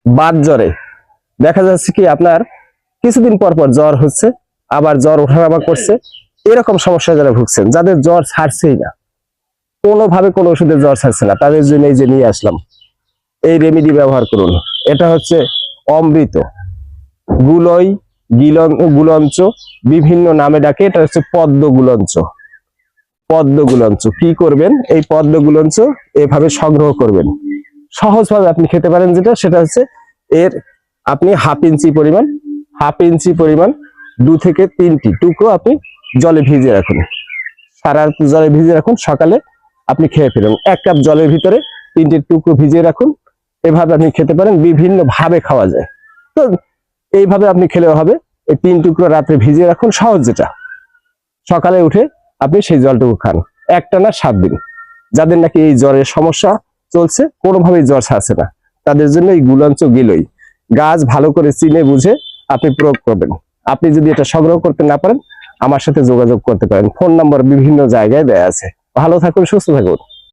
বাত জ্বরে দেখা যাচ্ছে কি আপনার কিছুদিন পর পর জ্বর হচ্ছে, আবার জ্বর ওঠানামা করছে, এরকম সমস্যা যারা ভুগছেন, যাদের জ্বর ছাড়ছেই না, কোনোভাবে কোনো ওষুধের জ্বর ছাড়ছে না, তাদের জন্য এই যে নিয়ে আসলাম, এই রেমেডি ব্যবহার করুন। এটা হচ্ছে অমৃত, গুলই, গুলঞ্চ, বিভিন্ন নামে ডাকে। এটা হচ্ছে পদ্ম গুলঞ্চ। পদ্ম গুলঞ্চ কি করবেন, এই পদ্ম গুলঞ্চ এভাবে সংগ্রহ করবেন, সহজভাবে আপনি খেতে পারেন। যেটা সেটা হচ্ছে এর আপনি হাফ ইঞ্চি পরিমাণ 2 থেকে 3টি টুকরো আপনি জলে ভিজিয়ে রাখুন, সারা রাত জলে ভিজিয়ে রাখুন, সকালে আপনি খেয়ে ফেলুন। 1 কাপ জলের ভিতরে 3টি টুকরো ভিজিয়ে রাখুন, এভাবে আপনি খেতে পারেন। বিভিন্ন ভাবে খাওয়া যায়, তো এইভাবে আপনি খেলেও হবে। এই 3 টুকরো রাত্রে ভিজিয়ে রাখুন, সহজ যেটা, সকালে উঠে আপনি সেই জলটুকু খান, একটানা 7 দিন। যাদের নাকি এই জ্বরের সমস্যা চলছে, কোনোভাবেই জ্বর ছাড়ছে না, তাদের জন্য এই গুলঞ্চ গিলই গাছ ভালো করে চিনে বুঝে আপনি প্রয়োগ করবেন। আপনি যদি এটা সংগ্রহ করতে না পারেন, আমার সাথে যোগাযোগ করতে পারেন, ফোন নাম্বার বিভিন্ন জায়গায় দেয়া আছে। ভালো থাকুন, সুস্থ থাকুন।